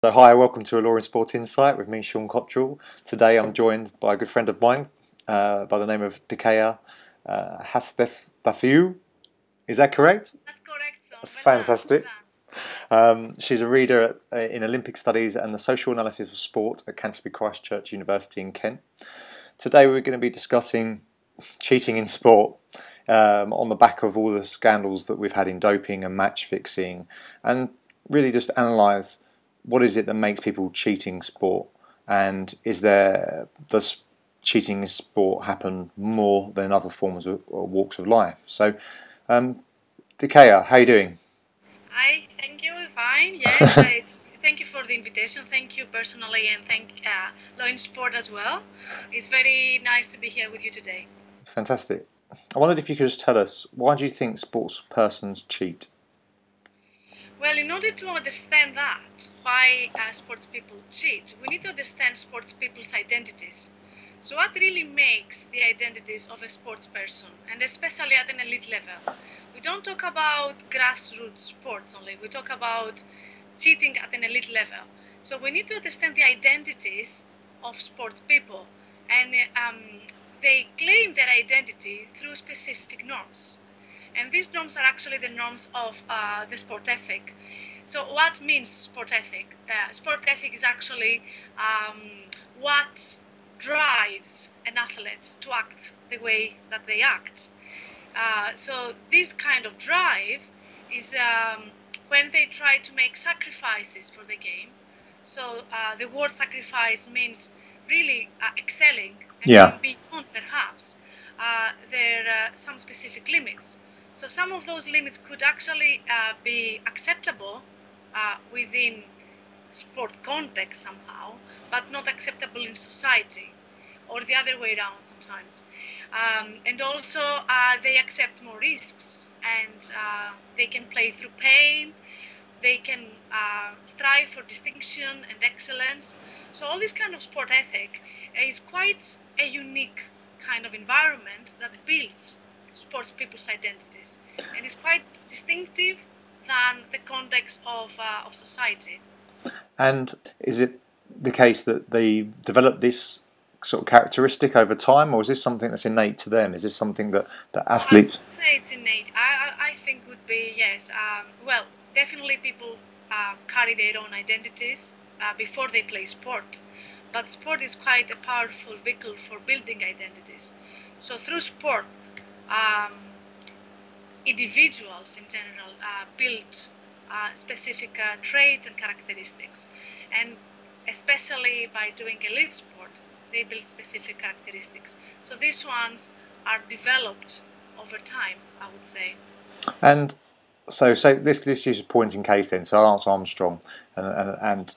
So hi, welcome to a LawInSport Insight with me, Sean Cottrell. Today I'm joined by a good friend of mine by the name of Dikaia Chatziefstathiou. Is that correct? That's correct, son. Fantastic. She's a reader in Olympic Studies and the Social Analysis of Sport at Canterbury Christ Church University in Kent. Today we're going to be discussing cheating in sport on the back of all the scandals that we've had in doping and match fixing, and really just analyse what is it that makes people cheating sport, and does cheating in sport happen more than in other forms of, or walks of life? So, Dikaia, how are you doing? Hi, thank you. Fine. Yes. Thank you for the invitation. Thank you personally, and thank LawInSport as well. It's very nice to be here with you today. Fantastic. I wondered if you could just tell us, why do you think sports persons cheat? Well, in order to understand that, why sports people cheat, we need to understand sports people's identities. So what really makes the identities of a sports person, and especially at an elite level? We don't talk about grassroots sports only, we talk about cheating at an elite level. So we need to understand the identities of sports people, and they claim their identity through specific norms. And these norms are actually the norms of the sport ethic. So what means sport ethic? Sport ethic is actually what drives an athlete to act the way that they act. So this kind of drive is when they try to make sacrifices for the game. So the word sacrifice means really excelling and going beyond perhaps some specific limits. So some of those limits could actually be acceptable within sport context somehow, but not acceptable in society, or the other way around sometimes. And also they accept more risks, and they can play through pain, they can strive for distinction and excellence. So all this kind of sport ethic is quite a unique kind of environment that builds sports people's identities, and is quite distinctive than the context of society. And is it the case that they develop this sort of characteristic over time, or is this something that's innate to them? Is this something that athletes... I would say it's innate. I think would be yes. Well, definitely people carry their own identities before they play sport, but sport is quite a powerful vehicle for building identities. So through sport, individuals in general build specific traits and characteristics, and especially by doing elite sport, they build specific characteristics. So these ones are developed over time, I would say. And so this is a point in case then. So Armstrong and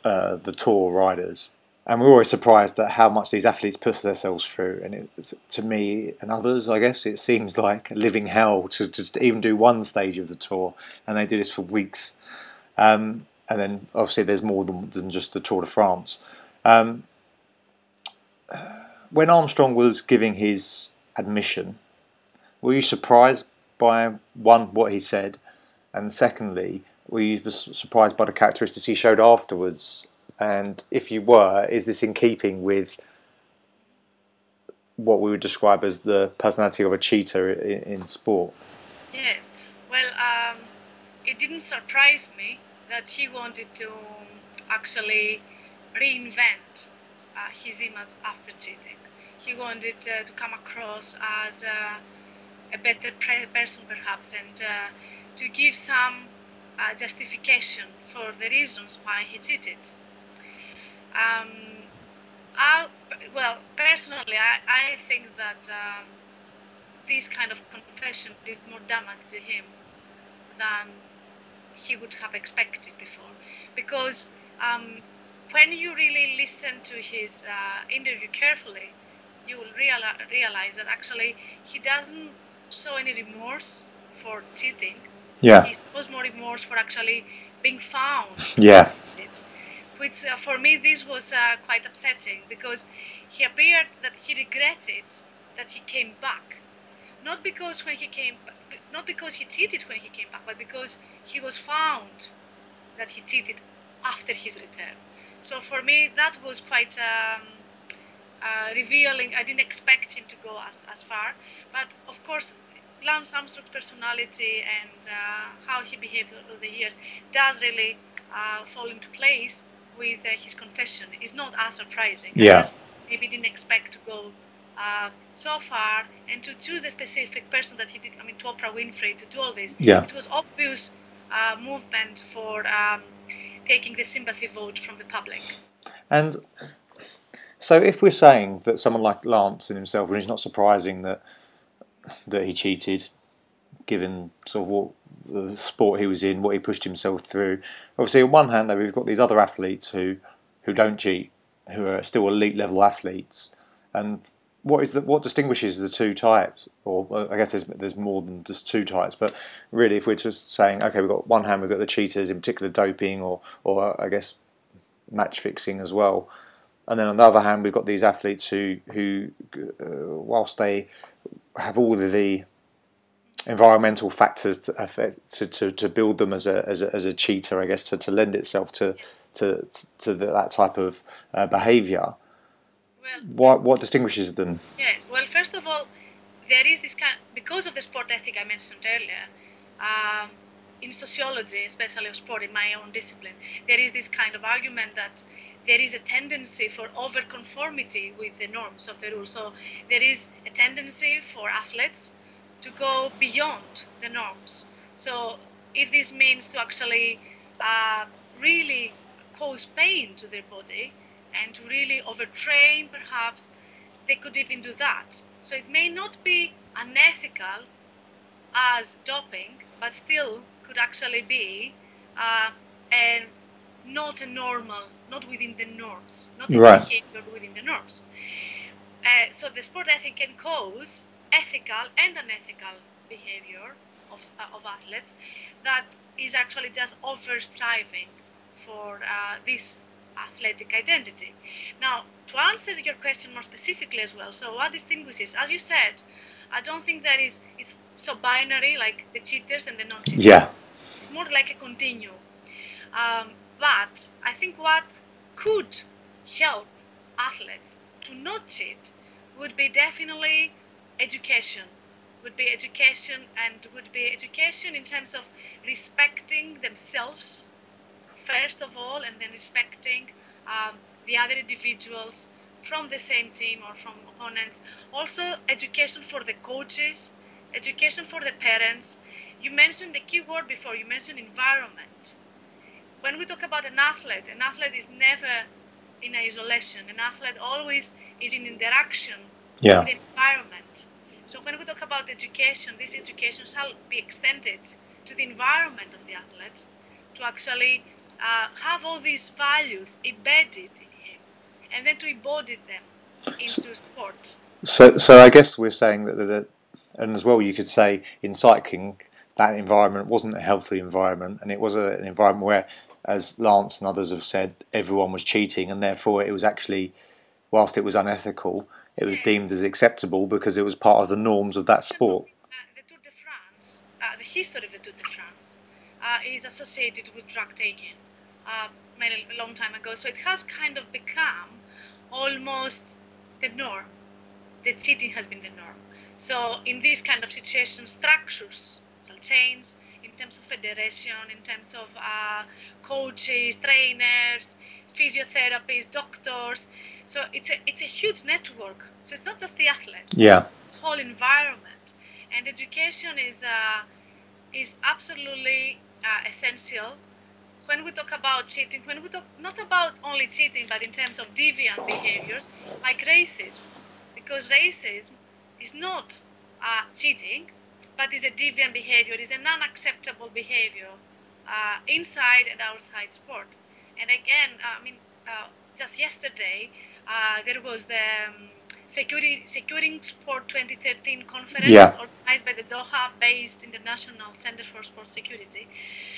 the Tour riders. And we're always surprised at how much these athletes push themselves through. And it's, to me and others, I guess, it seems like a living hell to just even do one stage of the Tour. And they do this for weeks. And then, obviously, there's more than just the Tour de France. When Armstrong was giving his admission, were you surprised by, one, what he said? And secondly, were you surprised by the characteristics he showed afterwards? And if you were, is this in keeping with what we would describe as the personality of a cheater in sport? Yes. Well, it didn't surprise me that he wanted to actually reinvent his image after cheating. He wanted to come across as a better person perhaps, and to give some justification for the reasons why he cheated. Well, personally, I think that this kind of confession did more damage to him than he would have expected before. Because when you really listen to his interview carefully, you will realize that actually he doesn't show any remorse for cheating. Yeah. He shows more remorse for actually being found. Yeah. Which for me this was quite upsetting, because he appeared that he regretted that he came back, not because he cheated when he came back, but because he was found that he cheated after his return. So for me, that was quite revealing. I didn't expect him to go as far, but of course, Lance Armstrong's personality and how he behaved over the years does really fall into place with his confession. It's not as surprising. Yeah. I just maybe didn't expect to go so far and to choose a specific person that he did. I mean, to Oprah Winfrey to do all this. Yeah. It was obvious movement for taking the sympathy vote from the public. And so if we're saying that someone like Lance in himself, and it's not surprising that he cheated, given sort of what the sport he was in, what he pushed himself through. Obviously, on one hand, though, we've got these other athletes who don't cheat, who are still elite level athletes. And what distinguishes the two types? Or I guess there's more than just two types. But really, if we're just saying, okay, we've got one hand, we've got the cheaters, in particular doping, or I guess match fixing as well. And then on the other hand, we've got these athletes who whilst they have all of the environmental factors to build them as a cheater, I guess, to lend itself to that type of behaviour. Well, What distinguishes them? yes. Well, first of all, there is this because of the sport ethic I mentioned earlier. In sociology, especially of sport, in my own discipline, there is this kind of argument that there is a tendency for overconformity with the norms of the rules. So there is a tendency for athletes to go beyond the norms. So if this means to actually really cause pain to their body and to really overtrain, perhaps they could even do that. So it may not be unethical as doping, but still could actually be not a normal, not within the norms, not a Right. behavior within the norms. So the sport ethic can cause ethical and unethical behavior of athletes that is actually just over-striving for this athletic identity. Now, to answer your question more specifically as well, so what distinguishes, as you said, I don't think that it's so binary like the cheaters and the non-cheaters. Yeah. It's more like a continuum. But I think what could help athletes to not cheat would be definitely education. Would be education in terms of respecting themselves first of all, and then respecting the other individuals from the same team or from opponents. Also, education for the coaches, education for the parents. You mentioned the key word before, you mentioned environment. When we talk about an athlete is never in isolation. An athlete always is in interaction Yeah. with the environment. So when we talk about education, this education shall be extended to the environment of the athlete to actually have all these values embedded in him and then to embody them into sport. So I guess we're saying that and as well you could say in cycling that environment wasn't a healthy environment, and it was an environment where, as Lance and others have said, everyone was cheating, and therefore it was actually, whilst it was unethical, it was deemed as acceptable because it was part of the norms of that sport. The Tour de France, the history of the Tour de France is associated with drug taking many a long time ago. So it has kind of become almost the norm. The cheating has been the norm. So in these kind of situations, structures shall change in terms of federation, in terms of coaches, trainers, physiotherapists, doctors. So it's a huge network. So it's not just the athletes. Yeah. The whole environment. And education is absolutely essential. When we talk about cheating, when we talk not about only cheating, but in terms of deviant behaviors like racism, because racism is not cheating, but is a deviant behavior, is an unacceptable behavior inside and outside sport. And again, just yesterday, there was the Securing Sport 2013 conference organized by the Doha-based International Center for Sport Security.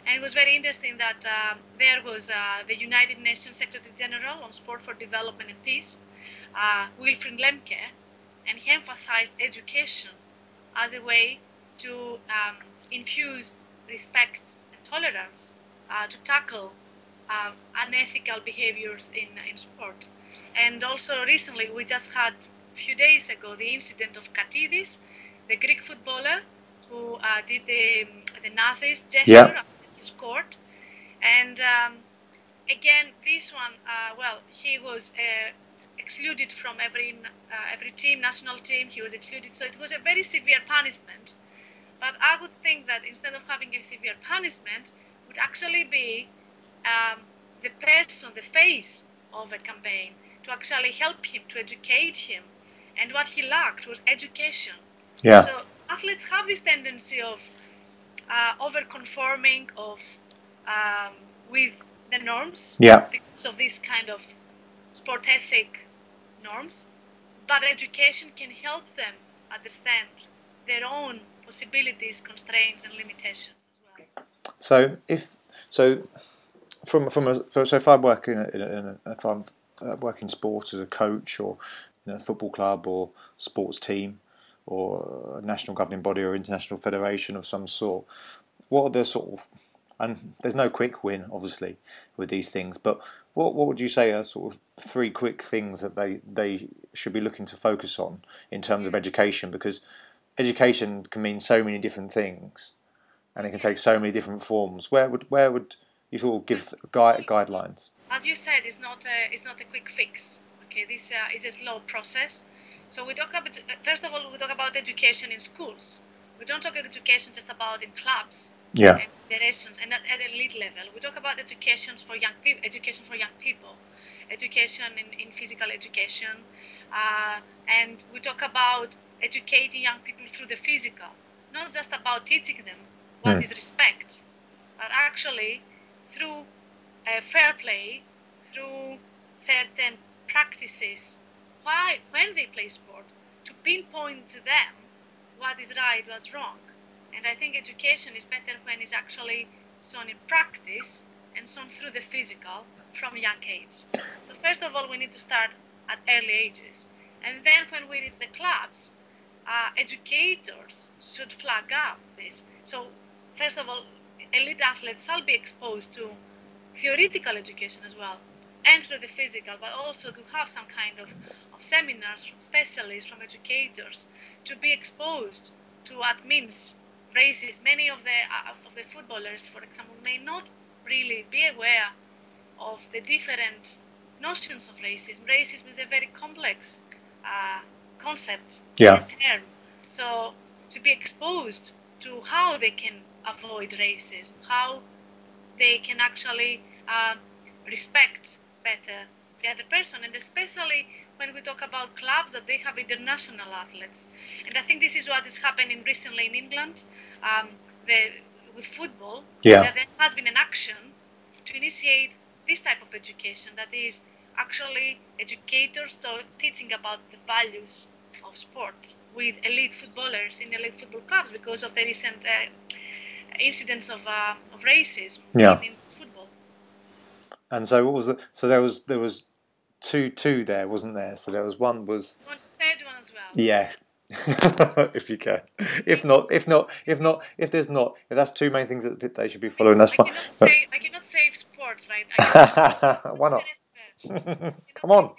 And it was very interesting that there was the United Nations Secretary General on Sport for Development and Peace, Wilfried Lemke, and he emphasized education as a way to infuse respect and tolerance to tackle unethical behaviors in sport. And also recently, we just had a few days ago the incident of Katidis, the Greek footballer who did the Nazis gesture after he scored. And again, this one, well, he was excluded from every team, national team. He was excluded, so it was a very severe punishment. But I would think that instead of having a severe punishment, would actually be the person, the face of a campaign, to actually help him, to educate him. And what he lacked was education. Yeah. So athletes have this tendency of over-conforming with the norms because of this kind of sport ethic norms. But education can help them understand their own possibilities, constraints, and limitations as well. So if I work if I'm working sport as a coach or in a football club or sports team or a national governing body or international federation of some sort, what are the sort of, and there's no quick win obviously with these things, but what would you say are sort of 3 quick things that they should be looking to focus on in terms of education? Because education can mean so many different things, and it can take so many different forms. Where would you sort of give guidelines? As you said, it's not a quick fix. Okay, this is a slow process. So we talk about, first of all, we talk about education in schools. We don't talk education just about in clubs and federations and at elite level. We talk about education for young people, education in physical education, and we talk about educating young people through the physical, not just about teaching them what is respect, but actually through fair play, through certain practices, when they play sport, to pinpoint to them what is right, what's wrong. And I think education is better when it's actually shown in practice and shown through the physical from young age. So first of all, we need to start at early ages. And then when we reach the clubs, educators should flag up this. So first of all, elite athletes shall be exposed to theoretical education as well, and through the physical, but also to have some kind of seminars from specialists, from educators, to be exposed to what means racism. Many of the footballers, for example, may not really be aware of the different notions of racism. Racism is a very complex concept, term. So to be exposed to how they can avoid racism, how they can actually respect better the other person, and especially when we talk about clubs that they have international athletes. And I think this is what is happening recently in England with football. There has been an action to initiate this type of education, that is actually educators teaching about the values of sport with elite footballers in elite football clubs because of the recent incidents of racism in football. And so what was it? So there was two there, wasn't there? So there was one third one as well. Yeah. If you can. If that's 2 main things that they should be following, that's fine. I cannot save sport, right? Why not? Come on.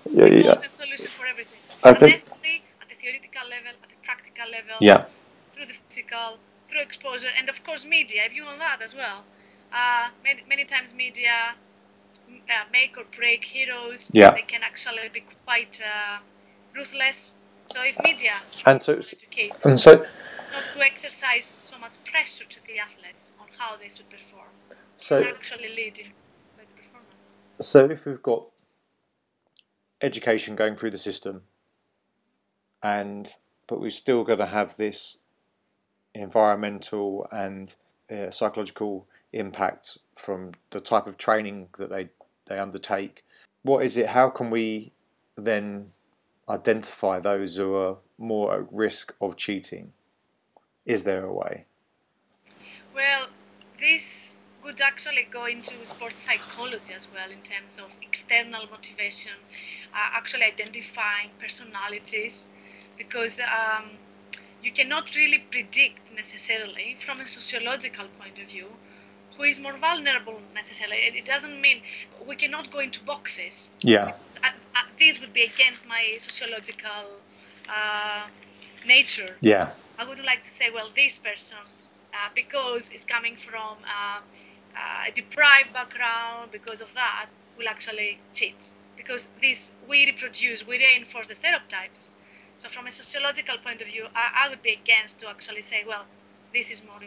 There's a solution for everything. Definitely at the theoretical level, at the practical level, through the physical, through exposure, and of course media, if you want that as well. Many times media make or break heroes. They can actually be quite ruthless. So if media educate, not to exercise so much pressure to the athletes on how they should perform, can actually lead in better performance. So if we've got education going through the system, but we've still got to have this environmental and psychological impact from the type of training that they undertake. What is it? How can we then identify those who are more at risk of cheating? Is there a way? Well, this would actually go into sports psychology as well, in terms of external motivation, actually identifying personalities, because you cannot really predict necessarily from a sociological point of view who is more vulnerable necessarily. It doesn't mean we cannot go into boxes. Yeah. This would be against my sociological nature. Yeah. I would like to say, well, this person, because it's coming from a deprived background, because of that, will actually cheat. Because we reinforce the stereotypes. So from a sociological point of view, I would be against to actually say, well, this is more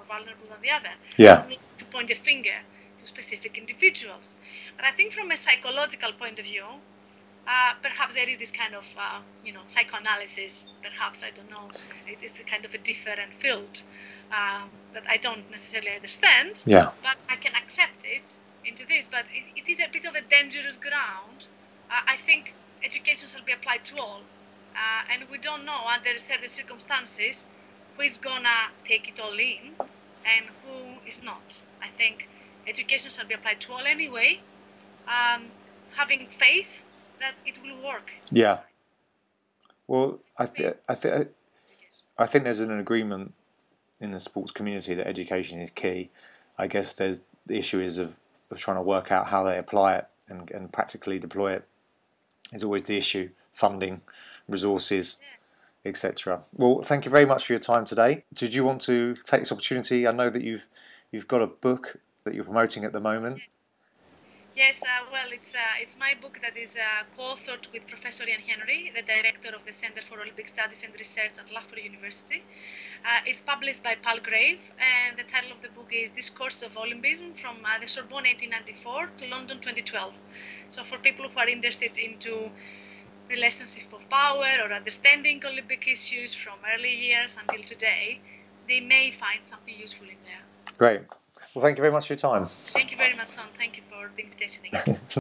vulnerable than the other. Yeah. To point a finger to specific individuals. But I think from a psychological point of view, perhaps there is this kind of, psychoanalysis, perhaps, I don't know, it's a kind of a different field that I don't necessarily understand, Yeah. but I can accept it into this, but it is a bit of a dangerous ground. I think education shall be applied to all, and we don't know under certain circumstances who is gonna take it all in and who is not. I think education shall be applied to all anyway, having faith that it will work. Yeah. Well, I think there's an agreement in the sports community that education is key. I guess the issue is of trying to work out how they apply it and practically deploy it is always the issue. Funding, resources, etc. Well, thank you very much for your time today. Did you want to take this opportunity? I know that you've got a book that you're promoting at the moment. Yes, well, it's my book that is co-authored with Professor Ian Henry, the director of the Center for Olympic Studies and Research at Loughborough University. It's published by Palgrave, and the title of the book is Discourse of Olympism from the Sorbonne 1894 to London 2012. So for people who are interested into relationship of power or understanding Olympic issues from early years until today, they may find something useful in there. Great. Well, thank you very much for your time. Thank you very much, Son. Thank you for the invitation again.